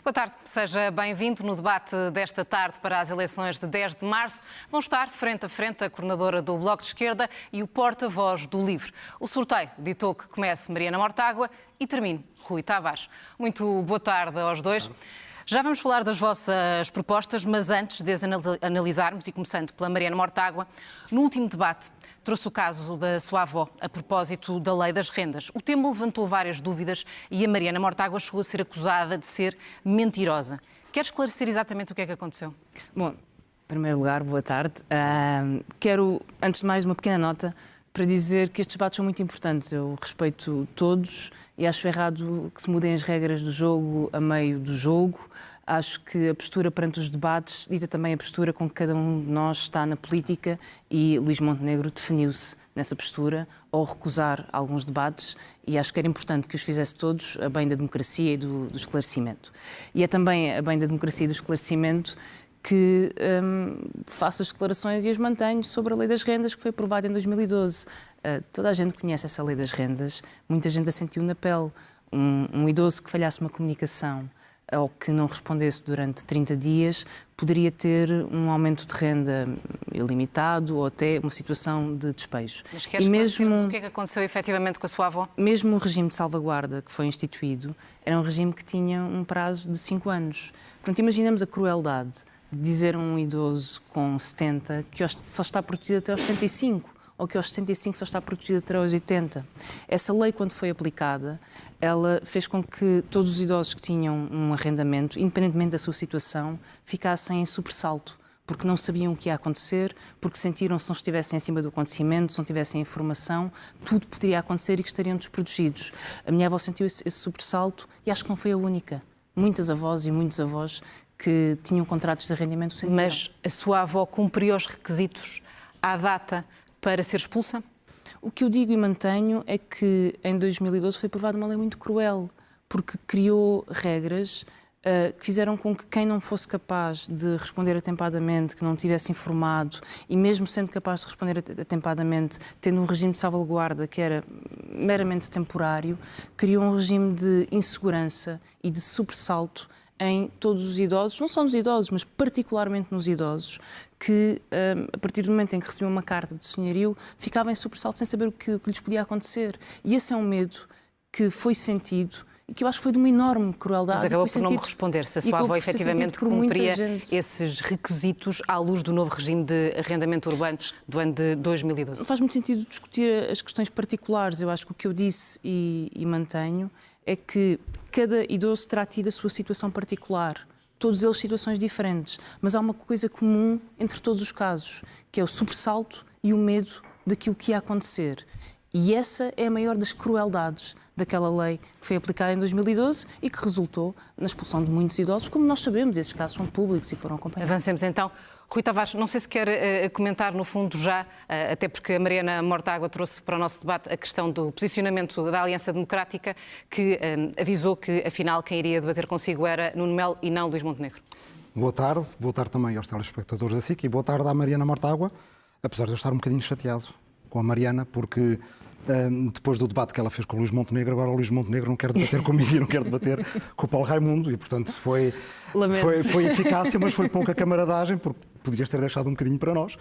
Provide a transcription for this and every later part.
Boa tarde, seja bem-vindo. No debate desta tarde para as eleições de 10 de março vão estar frente a frente a coordenadora do Bloco de Esquerda e o porta-voz do LIVRE. O sorteio ditou que comece Mariana Mortágua e termine Rui Tavares. Muito boa tarde aos dois. Já vamos falar das vossas propostas, mas antes de as analisarmos, e começando pela Mariana Mortágua, no último debate trouxe o caso da sua avó a propósito da lei das rendas. O tema levantou várias dúvidas e a Mariana Mortágua chegou a ser acusada de ser mentirosa. Quer esclarecer exatamente o que é que aconteceu? Bom, em primeiro lugar, boa tarde. Quero, antes de mais, uma pequena nota para dizer que estes debates são muito importantes. Eu respeito todos e acho errado que se mudem as regras do jogo a meio do jogo. Acho que a postura perante os debates dita também a postura com que cada um de nós está na política e Luís Montenegro definiu-se nessa postura ao recusar alguns debates e acho que era importante que os fizesse todos a bem da democracia e do esclarecimento. E é também a bem da democracia e do esclarecimento que faço as declarações e as mantenho sobre a Lei das Rendas, que foi aprovada em 2012. Toda a gente conhece essa Lei das Rendas, muita gente a sentiu na pele. Um idoso que falhasse uma comunicação ou que não respondesse durante 30 dias poderia ter um aumento de renda ilimitado ou até uma situação de despejo. Mas queres esclarecer-nos o que é que aconteceu efetivamente com a sua avó? Mesmo o regime de salvaguarda que foi instituído era um regime que tinha um prazo de 5 anos. Portanto, imaginamos a crueldade de dizer a um idoso com 70 que só está protegido até aos 75 ou que aos 75 só está protegido até aos 80. Essa lei, quando foi aplicada, ela fez com que todos os idosos que tinham um arrendamento, independentemente da sua situação, ficassem em sobressalto, porque não sabiam o que ia acontecer, porque sentiram que se não estivessem acima do acontecimento, se não tivessem informação, tudo poderia acontecer e que estariam desprotegidos. A minha avó sentiu esse sobressalto e acho que não foi a única. Muitas avós e muitos avós que tinham contratos de arrendamento sentiram. Mas a sua avó cumpriu os requisitos à data para ser expulsa? O que eu digo e mantenho é que em 2012 foi aprovada uma lei muito cruel, porque criou regras que fizeram com que quem não fosse capaz de responder atempadamente, que não tivesse informado, e mesmo sendo capaz de responder atempadamente, tendo um regime de salvaguarda que era meramente temporário, criou um regime de insegurança e de sobressalto em todos os idosos, não só nos idosos, mas particularmente nos idosos, que a partir do momento em que recebiam uma carta de senhorio, ficavam em sobressalto sem saber o que lhes podia acontecer. E esse é um medo que foi sentido e que eu acho que foi de uma enorme crueldade. Mas acabou por não me responder se a sua avó efetivamente cumpria esses requisitos à luz do novo regime de arrendamento urbano do ano de 2012. Não faz muito sentido discutir as questões particulares. Eu acho que o que eu disse e mantenho é que cada idoso terá tido a sua situação particular, todos eles situações diferentes, mas há uma coisa comum entre todos os casos, que é o sobressalto e o medo daquilo que ia acontecer. E essa é a maior das crueldades daquela lei que foi aplicada em 2012 e que resultou na expulsão de muitos idosos, como nós sabemos, esses casos são públicos e foram acompanhados. Avancemos então. Rui Tavares, não sei se quer comentar no fundo já, até porque a Mariana Mortágua trouxe para o nosso debate a questão do posicionamento da Aliança Democrática, que avisou que, afinal, quem iria debater consigo era Nuno Melo e não Luís Montenegro. Boa tarde também aos telespectadores da SIC e boa tarde à Mariana Mortágua, apesar de eu estar um bocadinho chateado com a Mariana, porque depois do debate que ela fez com o Luís Montenegro, agora o Luís Montenegro não quer debater comigo e não quer debater com o Paulo Raimundo e, portanto, foi eficácia, mas foi pouca camaradagem, porque podias ter deixado um bocadinho para nós.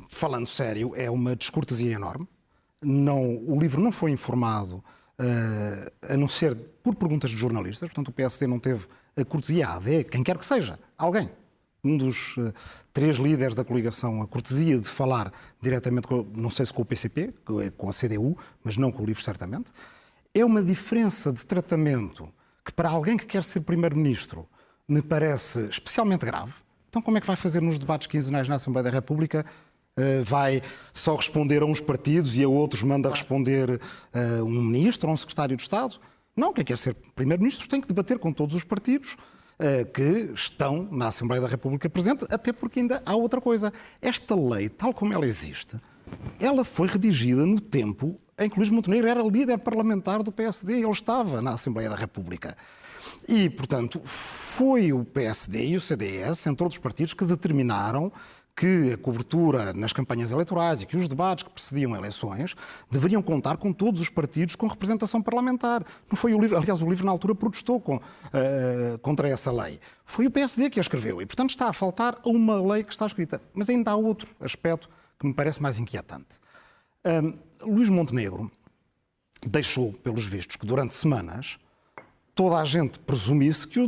Falando sério, é uma descortesia enorme. O livro não foi informado, a não ser por perguntas de jornalistas, portanto o PSD não teve a cortesia, a AD, quem quer que seja, alguém. Um dos 3 líderes da coligação, a cortesia de falar diretamente, não sei se com o PCP, com a CDU, mas não com o LIVRE, certamente. É uma diferença de tratamento que, para alguém que quer ser Primeiro-Ministro, me parece especialmente grave. Então, como é que vai fazer nos debates quinzenais na Assembleia da República? Vai só responder a uns partidos e a outros manda responder um ministro ou um secretário de Estado? Não, quem quer ser Primeiro-Ministro tem que debater com todos os partidos que estão na Assembleia da República presente, até porque ainda há outra coisa. Esta lei, tal como ela existe, ela foi redigida no tempo em que Luís Montenegro era líder parlamentar do PSD, ele estava na Assembleia da República. E, portanto, foi o PSD e o CDS, entre outros partidos, que determinaram que a cobertura nas campanhas eleitorais e que os debates que precediam eleições deveriam contar com todos os partidos com representação parlamentar. Não foi o LIVRE, aliás, o LIVRE na altura protestou contra essa lei. Foi o PSD que a escreveu e, portanto, está a faltar a uma lei que está escrita. Mas ainda há outro aspecto que me parece mais inquietante. Luís Montenegro deixou, pelos vistos, que durante semanas toda a gente presumisse que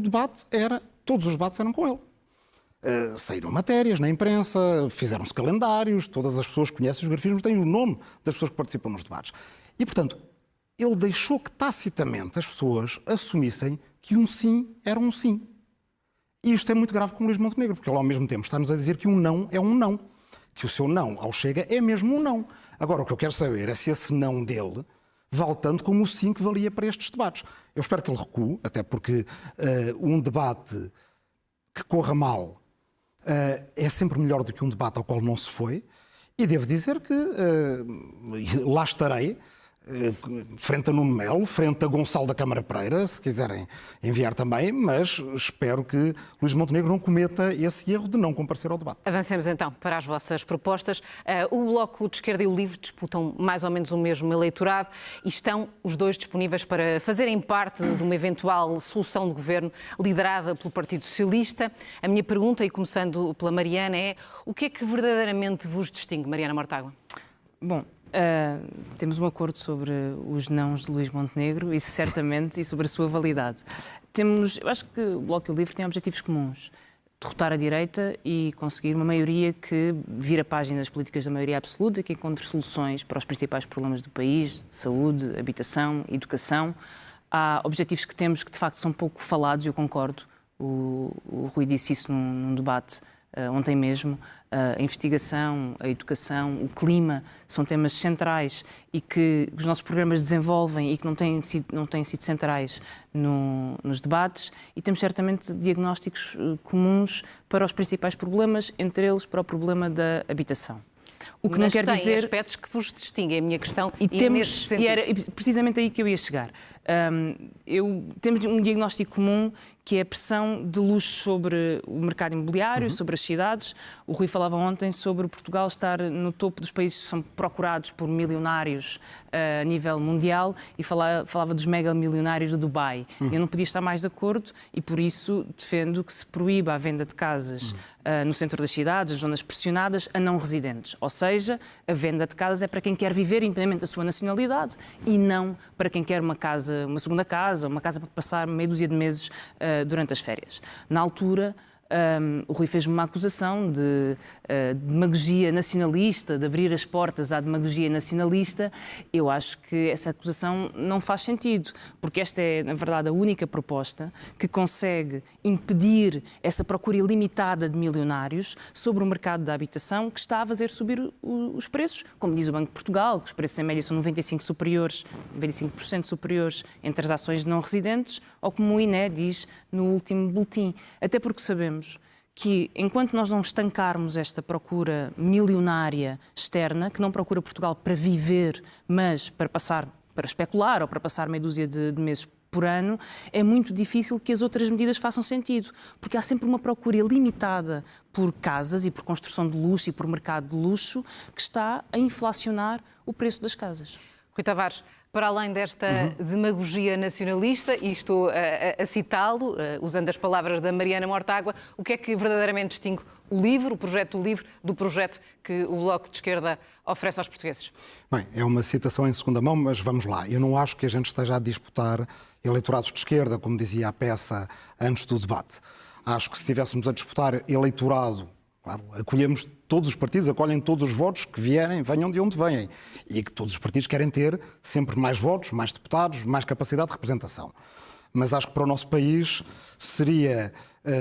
todos os debates eram com ele. Saíram matérias na imprensa, fizeram-se calendários, todas as pessoas que conhecem os grafismos têm o nome das pessoas que participam nos debates. E, portanto, ele deixou que tacitamente as pessoas assumissem que um sim era um sim. E isto é muito grave com o Luís Montenegro, porque ele ao mesmo tempo está-nos a dizer que um não é um não. Que o seu não ao Chega é mesmo um não. Agora, o que eu quero saber é se esse não dele vale tanto como o sim que valia para estes debates. Eu espero que ele recue, até porque um debate que corra mal é sempre melhor do que um debate ao qual não se foi, e devo dizer que lá estarei, frente a Nuno Melo, frente a Gonçalo da Câmara Pereira, se quiserem enviar também, mas espero que Luís Montenegro não cometa esse erro de não comparecer ao debate. Avancemos então para as vossas propostas. O Bloco de Esquerda e o LIVRE disputam mais ou menos o mesmo eleitorado e estão os dois disponíveis para fazerem parte de uma eventual solução de governo liderada pelo Partido Socialista. A minha pergunta, e começando pela Mariana, é: o que é que verdadeiramente vos distingue, Mariana Mortágua? Bom, temos um acordo sobre os nãos de Luís Montenegro, isso certamente, e sobre a sua validade. Eu acho que o Bloco e o LIVRE têm objetivos comuns. Derrotar a direita e conseguir uma maioria que vira páginas das políticas da maioria absoluta, que encontre soluções para os principais problemas do país: saúde, habitação, educação. Há objetivos que temos que, de facto, são pouco falados, eu concordo. O Rui disse isso num debate ontem mesmo. A investigação, a educação, o clima são temas centrais e que os nossos programas desenvolvem e que não têm sido centrais nos debates, e temos certamente diagnósticos comuns para os principais problemas, entre eles para o problema da habitação. O que mas não quer tem dizer aspectos que vos distinguem, a minha questão, e era precisamente aí que eu ia chegar. Temos um diagnóstico comum, que é a pressão de luxo sobre o mercado imobiliário, sobre as cidades. O Rui falava ontem sobre Portugal estar no topo dos países que são procurados por milionários a nível mundial, e falava dos mega milionários do Dubai. Eu não podia estar mais de acordo, e por isso defendo que se proíba a venda de casas no centro das cidades, as zonas pressionadas, a não residentes. Ou seja, a venda de casas é para quem quer viver independente da sua nacionalidade e não para quem quer uma segunda casa, uma casa para passar meia dúzia de meses durante as férias. Na altura, o Rui fez-me uma acusação de demagogia nacionalista, de abrir as portas à demagogia nacionalista. Eu acho que essa acusação não faz sentido, porque esta é, na verdade, a única proposta que consegue impedir essa procura ilimitada de milionários sobre o mercado da habitação, que está a fazer subir os preços, como diz o Banco de Portugal, que os preços em média são 95% superiores em transações não residentes, ou como o INE diz no último boletim. Até porque sabemos que, enquanto nós não estancarmos esta procura milionária externa, que não procura Portugal para viver, mas para especular ou para passar meia dúzia de meses por ano, é muito difícil que as outras medidas façam sentido, porque há sempre uma procura ilimitada por casas e por construção de luxo e por mercado de luxo que está a inflacionar o preço das casas. Rui Tavares, para além desta demagogia nacionalista, e estou a citá-lo, usando as palavras da Mariana Mortágua, o que é que verdadeiramente distingue o LIVRE, o projeto do LIVRE, do projeto que o Bloco de Esquerda oferece aos portugueses? Bem, é uma citação em segunda mão, mas vamos lá. Eu não acho que a gente esteja a disputar eleitorados de esquerda, como dizia a peça antes do debate. Acho que se estivéssemos a disputar eleitorado, claro, acolhemos todos os partidos, acolhem todos os votos que vierem, venham de onde vêm. E que todos os partidos querem ter sempre mais votos, mais deputados, mais capacidade de representação. Mas acho que para o nosso país seria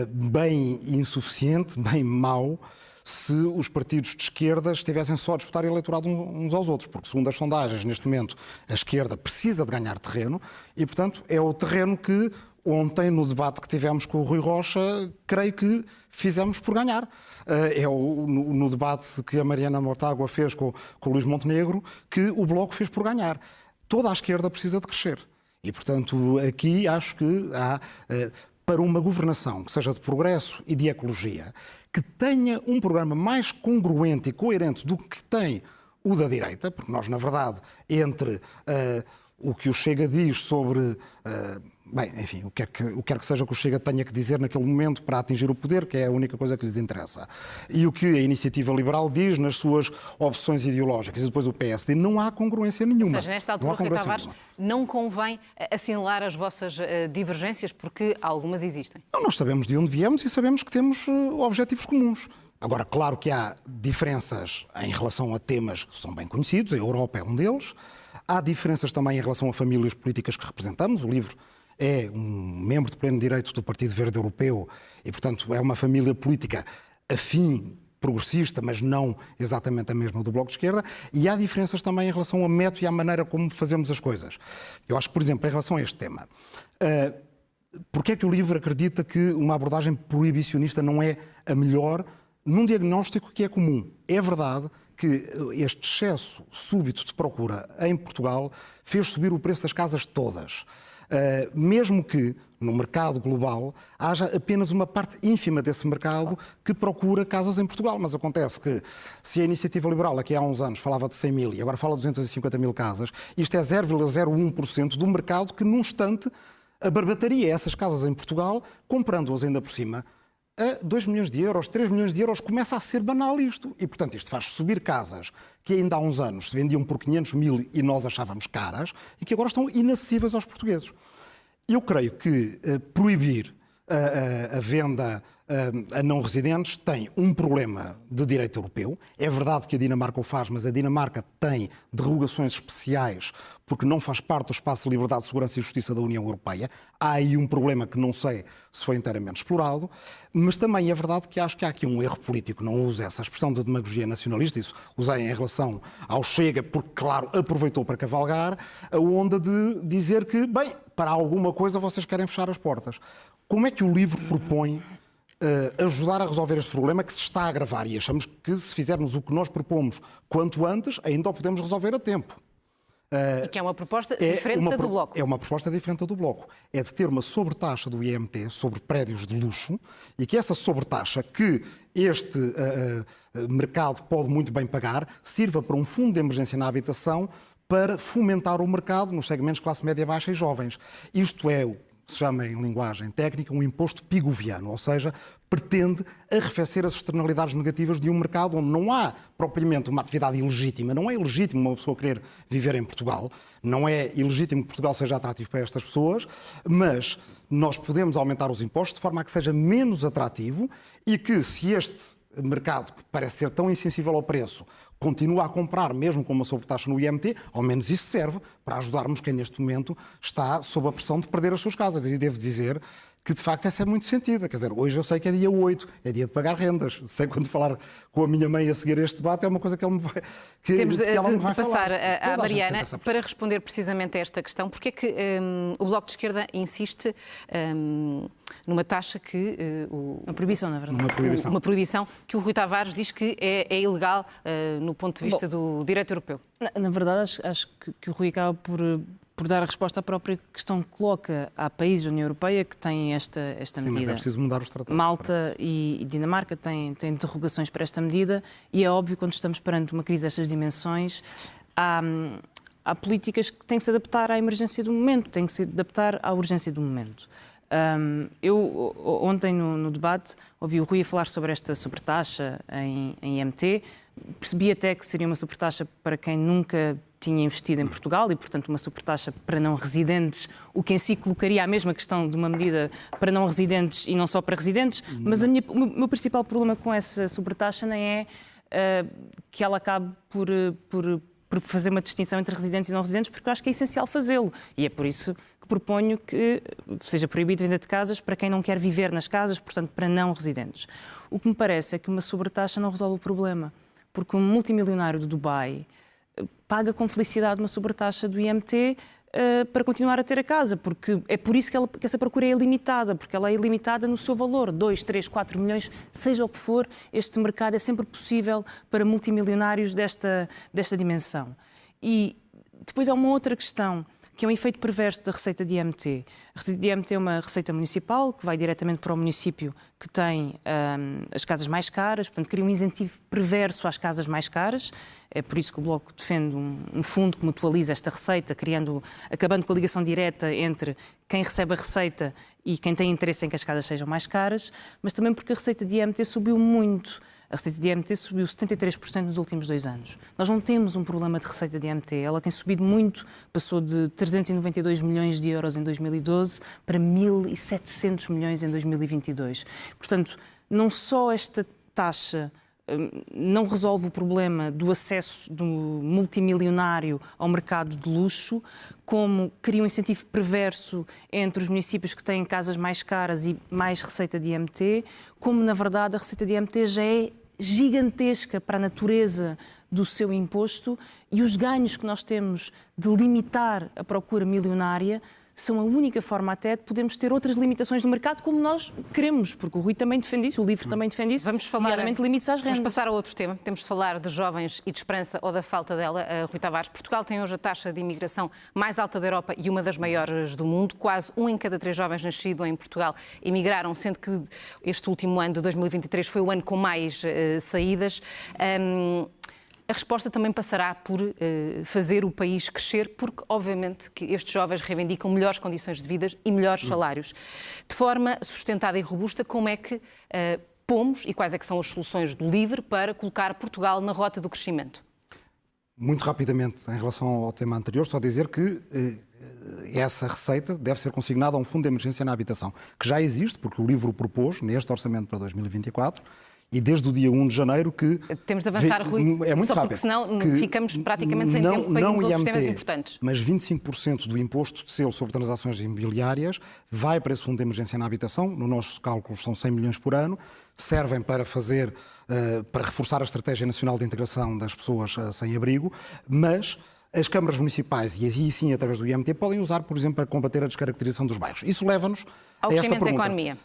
bem insuficiente, bem mau, se os partidos de esquerda estivessem só a disputar eleitorado uns aos outros, porque, segundo as sondagens, neste momento, a esquerda precisa de ganhar terreno e, portanto, é o terreno que ontem, no debate que tivemos com o Rui Rocha, creio que fizemos por ganhar. No debate que a Mariana Mortágua fez com o Luís Montenegro, que o Bloco fez por ganhar. Toda a esquerda precisa de crescer. E, portanto, aqui acho que há para uma governação que seja de progresso e de ecologia, que tenha um programa mais congruente e coerente do que tem o da direita, porque nós, na verdade, entre o que o Chega diz sobre... bem, enfim, o que quer que seja que o Chega tenha que dizer naquele momento para atingir o poder, que é a única coisa que lhes interessa. E o que a Iniciativa Liberal diz nas suas opções ideológicas e depois o PSD, não há congruência nenhuma. Ou seja, nesta altura, Rui Tavares, não convém assinalar as vossas divergências, porque algumas existem. Não, nós sabemos de onde viemos e sabemos que temos objetivos comuns. Agora, claro que há diferenças em relação a temas que são bem conhecidos, a Europa é um deles. Há diferenças também em relação a famílias políticas que representamos. O LIVRE é um membro de pleno direito do Partido Verde Europeu e, portanto, é uma família política afim, progressista, mas não exatamente a mesma do Bloco de Esquerda. E há diferenças também em relação ao método e à maneira como fazemos as coisas. Eu acho que, por exemplo, em relação a este tema, porque é que o LIVRE acredita que uma abordagem proibicionista não é a melhor num diagnóstico que é comum? É verdade que este excesso súbito de procura em Portugal fez subir o preço das casas todas. Mesmo que no mercado global haja apenas uma parte ínfima desse mercado que procura casas em Portugal. Mas acontece que se a Iniciativa Liberal aqui há uns anos falava de 100 mil e agora fala de 250 mil casas, isto é 0,01% do mercado que num instante abarbataria essas casas em Portugal, comprando-as ainda por cima a 2 milhões de euros, 3 milhões de euros, começa a ser banal isto. E, portanto, isto faz subir casas que ainda há uns anos se vendiam por 500 mil e nós achávamos caras e que agora estão inacessíveis aos portugueses. Eu creio que proibir a venda a não residentes tem um problema de direito europeu. É verdade que a Dinamarca o faz, mas a Dinamarca tem derrogações especiais porque não faz parte do espaço de liberdade, segurança e justiça da União Europeia. Há aí um problema que não sei se foi inteiramente explorado, mas também é verdade que acho que há aqui um erro político. Não uso essa expressão de demagogia nacionalista, isso usei em relação ao Chega, porque, claro, aproveitou para cavalgar a onda de dizer que, bem, para alguma coisa vocês querem fechar as portas. Como é que o LIVRE propõe ajudar a resolver este problema que se está a agravar? E achamos que se fizermos o que nós propomos quanto antes, ainda o podemos resolver a tempo. E que é uma proposta diferente da do Bloco. É uma proposta diferente da do Bloco. É de ter uma sobretaxa do IMT sobre prédios de luxo e que essa sobretaxa que este mercado pode muito bem pagar sirva para um fundo de emergência na habitação para fomentar o mercado nos segmentos de classe média baixa e jovens. Isto é o que se chama em linguagem técnica um imposto pigoviano, ou seja, pretende arrefecer as externalidades negativas de um mercado onde não há propriamente uma atividade ilegítima. Não é ilegítimo uma pessoa querer viver em Portugal, não é ilegítimo que Portugal seja atrativo para estas pessoas, mas nós podemos aumentar os impostos de forma a que seja menos atrativo e que, se este mercado, que parece ser tão insensível ao preço, continua a comprar mesmo com uma sobretaxa no IMT, ao menos isso serve para ajudarmos quem neste momento está sob a pressão de perder as suas casas. E devo dizer que, de facto, essa é muito sentida. Quer dizer, hoje eu sei que é dia 8, é dia de pagar rendas. Sei quando falar com a minha mãe a seguir este debate, é uma coisa que ele me vai Temos que ela me vai de passar falar. à Mariana para responder precisamente a esta questão. Porque é que o Bloco de Esquerda insiste numa taxa que... Uma proibição, na verdade. Uma proibição que o Rui Tavares diz que é ilegal no ponto de vista do direito europeu. Na verdade, acho que o Rui acaba por dar a resposta à própria questão que coloca. Há países da União Europeia que têm esta medida. Mas é preciso mudar os tratados. Malta e Dinamarca têm interrogações para esta medida e é óbvio que quando estamos perante uma crise destas dimensões há políticas que têm que se adaptar à emergência do momento, têm que se adaptar à urgência do momento. Eu, ontem no debate, ouvi o Rui a falar sobre esta sobretaxa em IMT. Percebi até que seria uma sobretaxa para quem nunca tinha investido em Portugal e, portanto, uma sobretaxa para não residentes, o que em si colocaria a mesma questão de uma medida para não residentes e não só para residentes. Mas o meu principal problema com essa sobretaxa nem é que ela acabe por fazer uma distinção entre residentes e não residentes, porque eu acho que é essencial fazê-lo. E é por isso que proponho que seja proibido a venda de casas para quem não quer viver nas casas, portanto, para não residentes. O que me parece é que uma sobretaxa não resolve o problema, porque um multimilionário de Dubai paga com felicidade uma sobretaxa do IMT para continuar a ter a casa, porque é por isso que essa procura é ilimitada, porque ela é ilimitada no seu valor, 2, 3, 4 milhões, seja o que for, este mercado é sempre possível para multimilionários desta dimensão. E depois há uma outra questão que é um efeito perverso da receita de IMT. A receita de IMT é uma receita municipal que vai diretamente para o município que tem as casas mais caras, portanto, cria um incentivo perverso às casas mais caras. É por isso que o Bloco defende um fundo que mutualiza esta receita, acabando com a ligação direta entre quem recebe a receita e quem tem interesse em que as casas sejam mais caras, mas também porque a receita de IMT subiu muito. A receita de IMT subiu 73% nos últimos 2 anos. Nós não temos um problema de receita de IMT. Ela tem subido muito, passou de 392 milhões de euros em 2012 para 1.700 milhões em 2022. Portanto, não só esta taxa não resolve o problema do acesso do multimilionário ao mercado de luxo, como cria um incentivo perverso entre os municípios que têm casas mais caras e mais receita de IMT, como, na verdade, a receita de IMT já é gigantesca para a natureza do seu imposto e os ganhos que nós temos de limitar a procura milionária são a única forma até de podermos ter outras limitações no mercado como nós queremos, porque o Rui também defende isso, o LIVRE também defende isso, nomeadamente limites às rendas. Vamos passar a outro tema. Temos de falar de jovens e de esperança ou da falta dela. Rui Tavares, Portugal tem hoje a taxa de imigração mais alta da Europa e uma das maiores do mundo. Quase 1 em cada 3 jovens nascidos em Portugal emigraram, sendo que este último ano de 2023 foi o ano com mais saídas. A resposta também passará por fazer o país crescer, porque, obviamente, que estes jovens reivindicam melhores condições de vida e melhores salários. De forma sustentada e robusta, como é que pomos e quais é que são as soluções do LIVRE para colocar Portugal na rota do crescimento? Muito rapidamente, em relação ao tema anterior, só dizer que essa receita deve ser consignada a um fundo de emergência na habitação, que já existe, porque o LIVRE o propôs neste orçamento para 2024, e desde o dia 1 de janeiro que... Temos de avançar, Rui, é muito só rápido, porque senão ficamos praticamente sem tempo para irmos a outros temas importantes. Mas 25% do imposto de selo sobre transações imobiliárias vai para esse fundo de emergência na habitação. No nosso cálculo são 100 milhões por ano. Servem para para reforçar a Estratégia Nacional de Integração das Pessoas sem abrigo, mas as câmaras municipais, e aí sim através do IMT, podem usar, por exemplo, para combater a descaracterização dos bairros. Isso leva-nos ao a esta crescimento pergunta. da economia.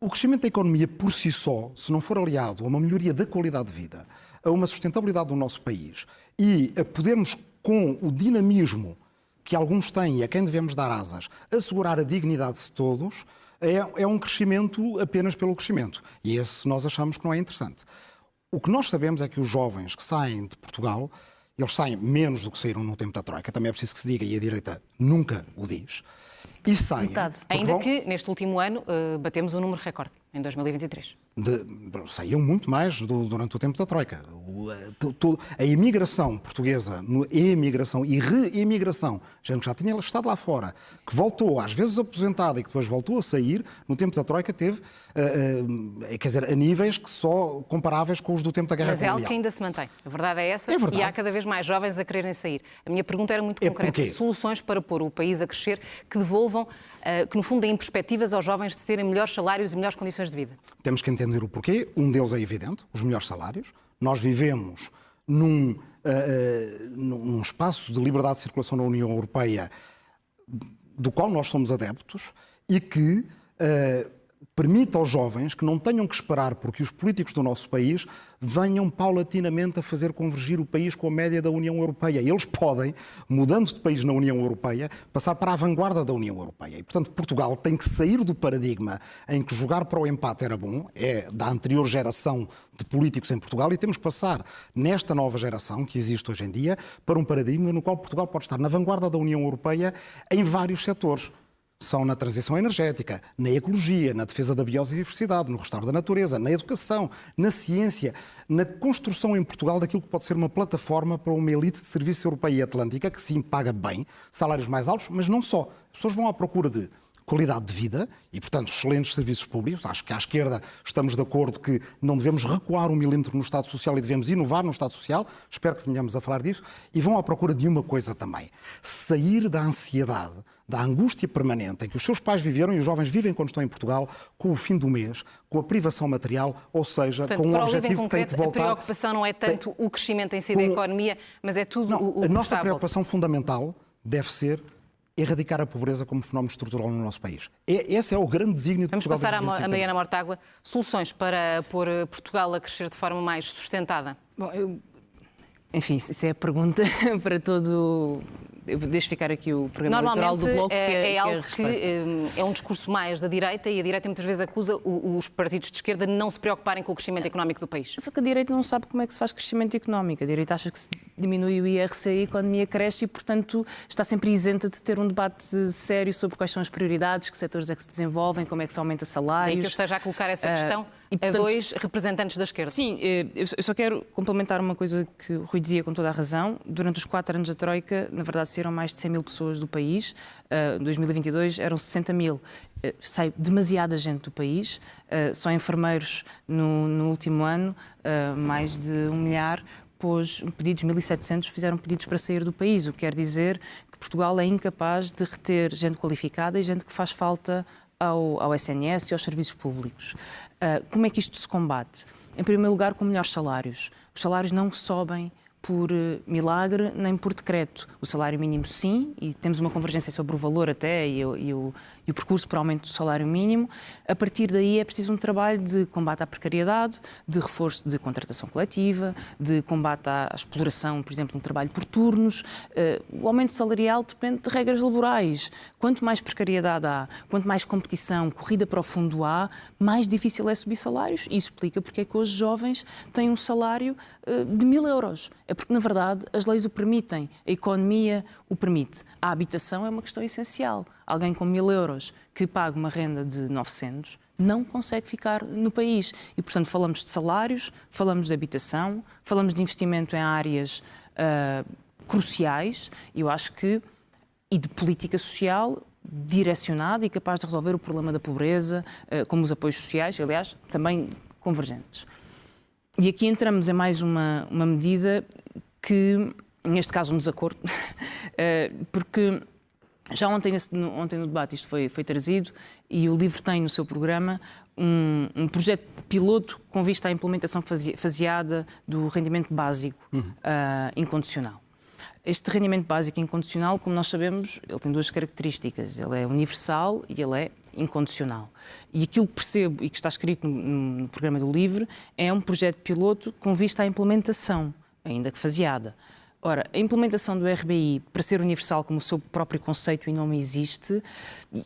O crescimento da economia por si só, se não for aliado a uma melhoria da qualidade de vida, a uma sustentabilidade do nosso país e a podermos, com o dinamismo que alguns têm e a quem devemos dar asas, assegurar a dignidade de todos, é um crescimento apenas pelo crescimento. E esse nós achamos que não é interessante. O que nós sabemos é que os jovens que saem de Portugal, eles saem menos do que saíram no tempo da Troika, também é preciso que se diga, e a direita nunca o diz. E saem. Ainda que neste último ano batemos um número recorde, em 2023. Saíam muito mais durante o tempo da Troika. A imigração portuguesa, a emigração e reemigração, gente que já tinha estado lá fora, que voltou, às vezes aposentada e que depois voltou a sair, no tempo da Troika teve, quer dizer, a níveis que só comparáveis com os do tempo da Guerra Colonial. Mas é algo que ainda se mantém. A verdade é essa. É verdade. E há cada vez mais jovens a quererem sair. A minha pergunta era muito concreta. Porquê? Soluções para pôr o país a crescer que devolvam, que no fundo deem perspectivas aos jovens de terem melhores salários e melhores condições de vida. Temos que entender o porquê. Um deles é evidente, os melhores salários. Nós vivemos num espaço de liberdade de circulação na União Europeia do qual nós somos adeptos e que permite aos jovens que não tenham que esperar porque os políticos do nosso país venham paulatinamente a fazer convergir o país com a média da União Europeia. Eles podem, mudando de país na União Europeia, passar para a vanguarda da União Europeia. E, portanto, Portugal tem que sair do paradigma em que jogar para o empate era bom, é da anterior geração de políticos em Portugal, e temos que passar, nesta nova geração que existe hoje em dia, para um paradigma no qual Portugal pode estar na vanguarda da União Europeia em vários setores. São na transição energética, na ecologia, na defesa da biodiversidade, no restauro da natureza, na educação, na ciência, na construção em Portugal daquilo que pode ser uma plataforma para uma elite de serviço europeia e atlântica que sim paga bem, salários mais altos, mas não só. As pessoas vão à procura de qualidade de vida e, portanto, excelentes serviços públicos. Acho que à esquerda estamos de acordo que não devemos recuar 1 milímetro no Estado Social e devemos inovar no Estado Social. Espero que venhamos a falar disso. E vão à procura de uma coisa também. Sair da ansiedade, da angústia permanente em que os seus pais viveram e os jovens vivem quando estão em Portugal, com o fim do mês, com a privação material, ou seja, portanto, com um para objetivo que tem que voltar... A preocupação não é tanto o crescimento em si da economia, mas é tudo o que A nossa está à volta. preocupação fundamental deve ser erradicar a pobreza como fenómeno estrutural no nosso país. Esse é o grande desígnio de Vamos Portugal. Vamos passar a Mariana Mortágua. Soluções para pôr Portugal a crescer de forma mais sustentada? Bom, enfim, isso é a pergunta para todo eu deixo ficar aqui o programa eleitoral do Bloco, é algo que é um discurso mais da direita, e a direita muitas vezes acusa os partidos de esquerda de não se preocuparem com o crescimento económico do país. Só que a direita não sabe como é que se faz crescimento económico. A direita acha que se diminui o IRC, a economia cresce e, portanto, está sempre isenta de ter um debate sério sobre quais são as prioridades, que setores é que se desenvolvem, como é que se aumenta salários. É que eu esteja a colocar essa questão a dois representantes da esquerda. Sim, eu só quero complementar uma coisa que o Rui dizia com toda a razão. Durante os 4 anos da Troika, na verdade, saíram mais de 100 mil pessoas do país. Em 2022 eram 60 mil. Sai demasiada gente do país. Só enfermeiros no último ano, mais de 1 milhar, pôs pedidos, 1.700 fizeram pedidos para sair do país, o que quer dizer que Portugal é incapaz de reter gente qualificada e gente que faz falta ao SNS e aos serviços públicos. Como é que isto se combate? Em primeiro lugar, com melhores salários. Os salários não sobem por milagre nem por decreto. O salário mínimo sim, e temos uma convergência sobre o valor até e o percurso para o aumento do salário mínimo. A partir daí é preciso um trabalho de combate à precariedade, de reforço de contratação coletiva, de combate à exploração, por exemplo, no trabalho por turnos. O aumento salarial depende de regras laborais. Quanto mais precariedade há, quanto mais competição, corrida para o fundo há, mais difícil é subir salários. E isso explica porque é que hoje jovens têm um salário de 1.000 euros. É porque, na verdade, as leis o permitem, a economia o permite. A habitação é uma questão essencial. Alguém com 1.000 euros que paga uma renda de 900 não consegue ficar no país. E, portanto, falamos de salários, falamos de habitação, falamos de investimento em áreas cruciais, eu acho que, e de política social direcionada e capaz de resolver o problema da pobreza, como os apoios sociais, aliás, também convergentes. E aqui entramos em mais uma medida que, neste caso, um desacordo, porque já ontem no debate isto foi trazido e o LIVRE tem no seu programa um projeto piloto com vista à implementação faseada do rendimento básico incondicional. Este rendimento básico incondicional, como nós sabemos, ele tem 2 características. Ele é universal e ele é incondicional. E aquilo que percebo e que está escrito no programa do LIVRE é um projeto piloto com vista à implementação, ainda que faseada. Ora, a implementação do RBI, para ser universal como o seu próprio conceito e nome existe,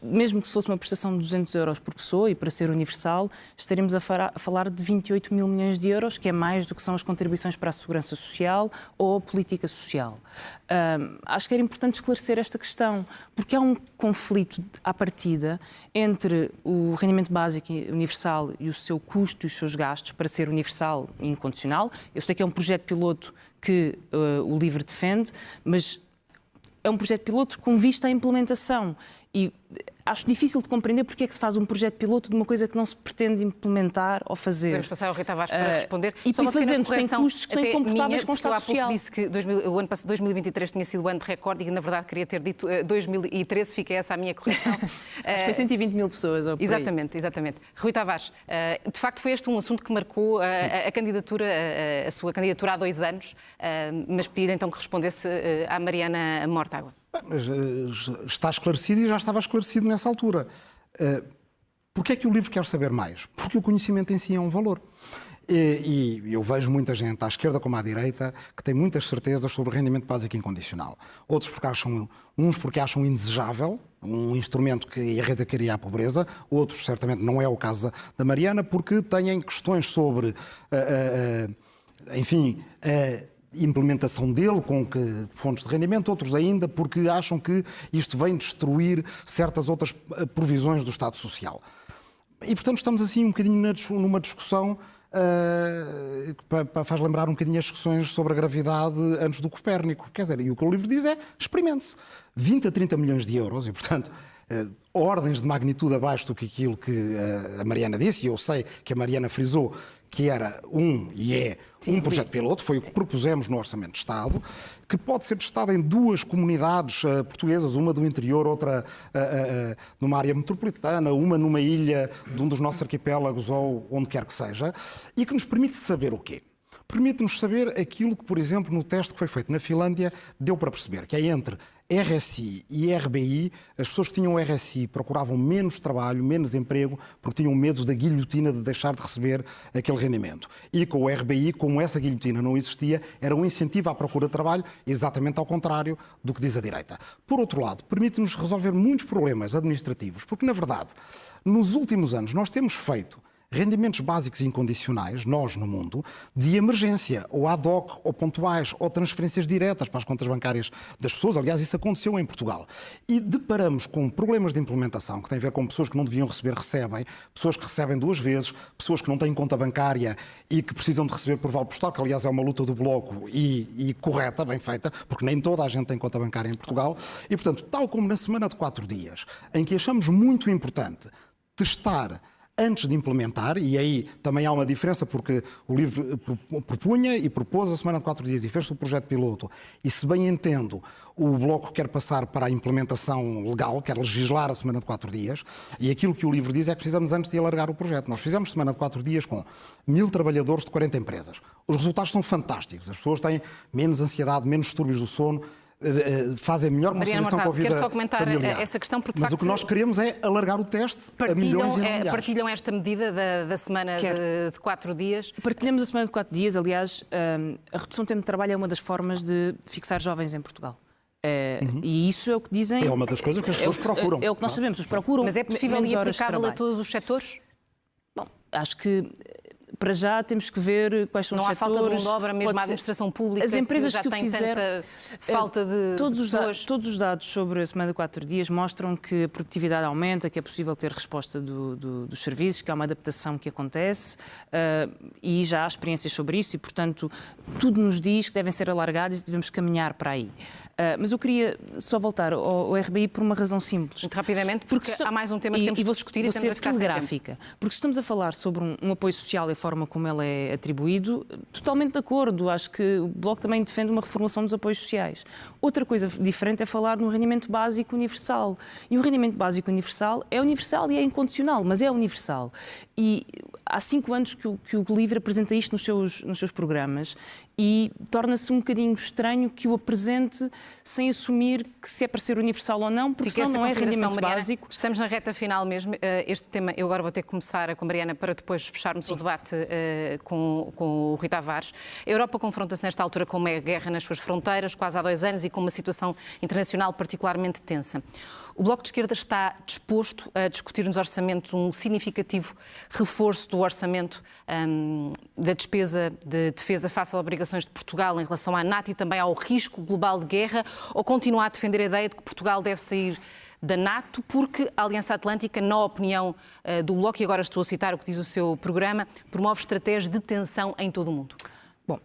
mesmo que se fosse uma prestação de 200 euros por pessoa e para ser universal, estaríamos a falar de 28 mil milhões de euros, que é mais do que são as contribuições para a segurança social ou a política social. Acho que era importante esclarecer esta questão, porque há um conflito à partida entre o rendimento básico universal e o seu custo e os seus gastos para ser universal e incondicional. Eu sei que é um projeto piloto que o LIVRE defende, mas é um projeto piloto com vista à implementação. E acho difícil de compreender porque é que se faz um projeto piloto de uma coisa que não se pretende implementar ou fazer. Podemos passar ao Rui Tavares para responder. E fazendo, tem custos que são incomportáveis com o Estado Social. Há pouco disse que o ano passado, 2023 tinha sido o ano de recorde e, na verdade, queria ter dito 2013, fica essa a minha correção. Acho que foi 120 mil pessoas. Ou por aí. Exatamente. Rui Tavares, de facto foi este um assunto que marcou a sua candidatura há 2 anos, mas pedi então que respondesse à Mariana Mortágua. Mas está esclarecido e já estava esclarecido nessa altura. Porquê é que o LIVRE quer saber mais? Porque o conhecimento em si é um valor. E eu vejo muita gente, à esquerda como à direita, que tem muitas certezas sobre o rendimento básico incondicional. Uns porque acham indesejável, um instrumento que erradicaria a pobreza, outros, certamente, não é o caso da Mariana, porque têm questões sobre, implementação dele com fontes de rendimento, outros ainda porque acham que isto vem destruir certas outras provisões do Estado Social. E, portanto, estamos assim um bocadinho numa discussão que faz lembrar um bocadinho as discussões sobre a gravidade antes do Copérnico. Quer dizer, e o que o LIVRE diz é, experimente-se. 20 a 30 milhões de euros e, portanto, ordens de magnitude abaixo do que aquilo que a Mariana disse, e eu sei que a Mariana frisou que era um projeto piloto, foi o que propusemos no Orçamento de Estado, que pode ser testado em 2 comunidades portuguesas, uma do interior, outra numa área metropolitana, uma numa ilha de um dos nossos arquipélagos ou onde quer que seja, e que nos permite saber o quê? permite-nos saber aquilo que, por exemplo, no teste que foi feito na Finlândia, deu para perceber, que é entre RSI e RBI, as pessoas que tinham RSI procuravam menos trabalho, menos emprego, porque tinham medo da guilhotina de deixar de receber aquele rendimento. E com o RBI, como essa guilhotina não existia, era um incentivo à procura de trabalho, exatamente ao contrário do que diz a direita. Por outro lado, permite-nos resolver muitos problemas administrativos, porque, na verdade, nos últimos anos nós temos feito rendimentos básicos e incondicionais, nós no mundo, de emergência, ou ad hoc, ou pontuais, ou transferências diretas para as contas bancárias das pessoas. Aliás, isso aconteceu em Portugal. E deparamos com problemas de implementação, que têm a ver com pessoas que não deviam receber, recebem, pessoas que recebem 2 vezes, pessoas que não têm conta bancária e que precisam de receber por vale postal, que aliás é uma luta do Bloco e correta, bem feita, porque nem toda a gente tem conta bancária em Portugal. E, portanto, tal como na semana de 4 dias, em que achamos muito importante testar antes de implementar, e aí também há uma diferença porque o LIVRE propunha e propôs a semana de 4 dias e fez-se o projeto piloto, e se bem entendo, o Bloco quer passar para a implementação legal, quer legislar a semana de 4 dias, e aquilo que o LIVRE diz é que precisamos antes de alargar o projeto. Nós fizemos semana de 4 dias com 1000 trabalhadores de 40 empresas. Os resultados são fantásticos, as pessoas têm menos ansiedade, menos distúrbios do sono, fazem melhor conciliação com a vida quero só comentar familiar. essa questão, porque mas o que nós queremos é alargar o teste a milhões e não milhares. Partilham esta medida da semana de 4 dias? Partilhamos a semana de 4 dias. Aliás, a redução do tempo de trabalho é uma das formas de fixar jovens em Portugal. E isso é o que dizem... É uma das coisas que as pessoas procuram. É o que nós sabemos, os procuram. Mas é possível e aplicável a todos os setores? Bom, acho que... Para já temos que ver quais são os setores. Não há falta de mão de obra, mesmo a administração pública, as empresas que já tem tanta falta de pessoas. Todos os dados sobre a semana de 4 dias mostram que a produtividade aumenta, que é possível ter resposta dos serviços, que há uma adaptação que acontece e já há experiências sobre isso e, portanto, tudo nos diz que devem ser alargados e devemos caminhar para aí. Mas eu queria só voltar ao RBI por uma razão simples. Muito rapidamente, porque há mais um tema que temos que discutir e estamos a ficar sem tempo. Porque estamos a falar sobre um apoio social e a forma como ele é atribuído, totalmente de acordo. Acho que o Bloco também defende uma reformulação dos apoios sociais. Outra coisa diferente é falar no rendimento básico universal. E o rendimento básico universal e é incondicional, mas é universal. E há 5 anos que o LIVRE apresenta isto nos seus programas e torna-se um bocadinho estranho que o apresente sem assumir que se é para ser universal ou não, porque senão não é rendimento básico. Estamos na reta final mesmo. Este tema, eu agora vou ter que começar com a Mariana para depois fecharmos o debate com o Rui Tavares. A Europa confronta-se nesta altura com uma guerra nas suas fronteiras, quase há 2 anos, e com uma situação internacional particularmente tensa. O Bloco de Esquerda está disposto a discutir nos orçamentos um significativo reforço do orçamento da despesa de defesa face às obrigações de Portugal em relação à NATO e também ao risco global de guerra, ou continua a defender a ideia de que Portugal deve sair da NATO porque a Aliança Atlântica, na opinião do Bloco, e agora estou a citar o que diz o seu programa, promove estratégias de tensão em todo o mundo? Bom...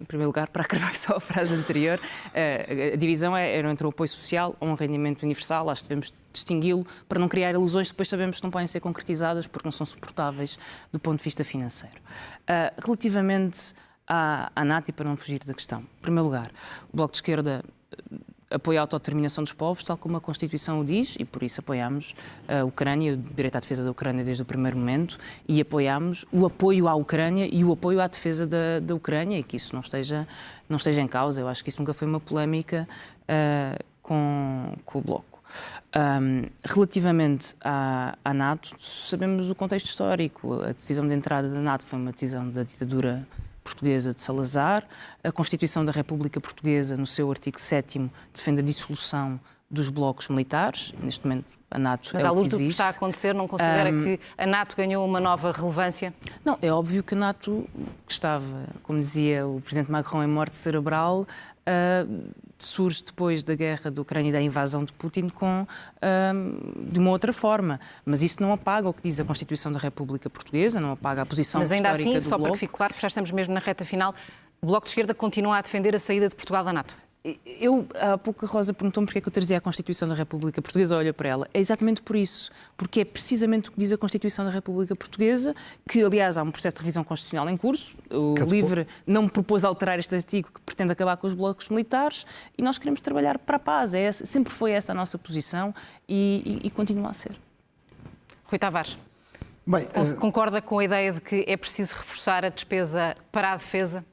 Em primeiro lugar, para acabar só a frase anterior, a divisão era entre o apoio social ou um rendimento universal. Acho que devemos distingui-lo para não criar ilusões que depois sabemos que não podem ser concretizadas porque não são suportáveis do ponto de vista financeiro. Relativamente à NATO, e para não fugir da questão, em primeiro lugar, o Bloco de Esquerda apoia a autodeterminação dos povos, tal como a Constituição o diz, e por isso apoiamos a Ucrânia, o direito à defesa da Ucrânia desde o primeiro momento, e apoiamos o apoio à Ucrânia e o apoio à defesa da Ucrânia, e que isso não esteja em causa. Eu acho que isso nunca foi uma polémica com o Bloco. Relativamente à NATO, sabemos o contexto histórico. A decisão de entrada da NATO foi uma decisão da ditadura portuguesa de Salazar. A Constituição da República Portuguesa, no seu artigo 7º, defende a dissolução dos blocos militares. Neste momento, a NATO Mas é à o que luz do que existe. está a acontecer, não considera que a NATO ganhou uma nova relevância? Não, é óbvio que a NATO, que estava, como dizia o Presidente Macron, em morte cerebral, surge depois da guerra da Ucrânia e da invasão de Putin de uma outra forma. Mas isso não apaga o que diz a Constituição da República Portuguesa, não apaga a posição histórica do Bloco. Mas ainda assim, só para que fique claro, já estamos mesmo na reta final, o Bloco de Esquerda continua a defender a saída de Portugal da NATO? Há pouco a Rosa perguntou-me porque é que eu trazia a Constituição da República Portuguesa, olha para ela. É exatamente por isso, porque é precisamente o que diz a Constituição da República Portuguesa, que aliás há um processo de revisão constitucional em curso, o LIVRE não propôs alterar este artigo que pretende acabar com os blocos militares e nós queremos trabalhar para a paz, sempre foi essa a nossa posição e continua a ser. Rui Tavares. Bem, Concorda com a ideia de que é preciso reforçar a despesa para a defesa?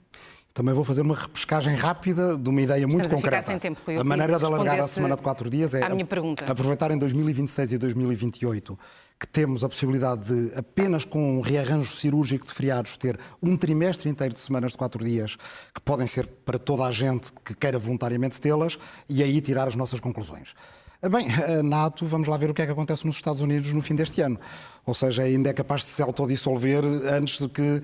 também vou fazer uma repescagem rápida de uma ideia muito Estamos a ficar concreta. sem tempo, Rui. Eu A maneira de queria que alargar a respondesse semana de 4 dias é à minha pergunta. aproveitar em 2026 e 2028 que temos a possibilidade de, apenas com um rearranjo cirúrgico de feriados, ter um trimestre inteiro de semanas de 4 dias, que podem ser para toda a gente que queira voluntariamente tê-las, e aí tirar as nossas conclusões. Bem, a NATO, vamos lá ver o que é que acontece nos Estados Unidos no fim deste ano. Ou seja, ainda é capaz de se autodissolver antes de que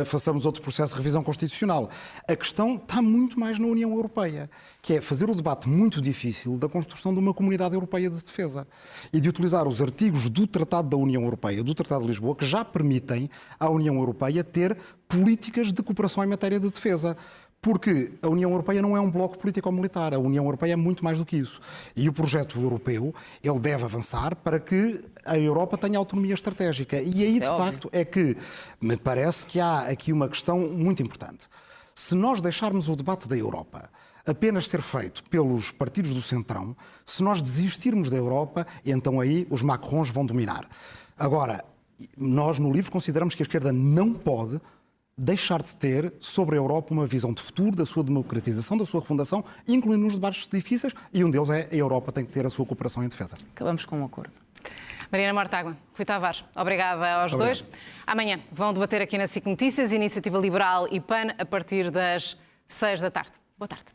façamos outro processo de revisão constitucional. A questão está muito mais na União Europeia, que é fazer o debate muito difícil da construção de uma comunidade europeia de defesa e de utilizar os artigos do Tratado da União Europeia, do Tratado de Lisboa, que já permitem à União Europeia ter políticas de cooperação em matéria de defesa. Porque a União Europeia não é um bloco político-militar, a União Europeia é muito mais do que isso. E o projeto europeu, ele deve avançar para que a Europa tenha autonomia estratégica. E aí, de facto, é que me parece que há aqui uma questão muito importante. Se nós deixarmos o debate da Europa apenas ser feito pelos partidos do Centrão, se nós desistirmos da Europa, então aí os Macrons vão dominar. Agora, nós no livro consideramos que a esquerda não pode deixar de ter sobre a Europa uma visão de futuro, da sua democratização, da sua refundação, incluindo nos debates difíceis, e um deles é a Europa tem que ter a sua cooperação em defesa. Acabamos com um acordo. Mariana Mortágua, Rui Tavares, obrigada aos dois. Amanhã vão debater aqui na SIC Notícias, Iniciativa Liberal e PAN, a partir das 6 da tarde. Boa tarde.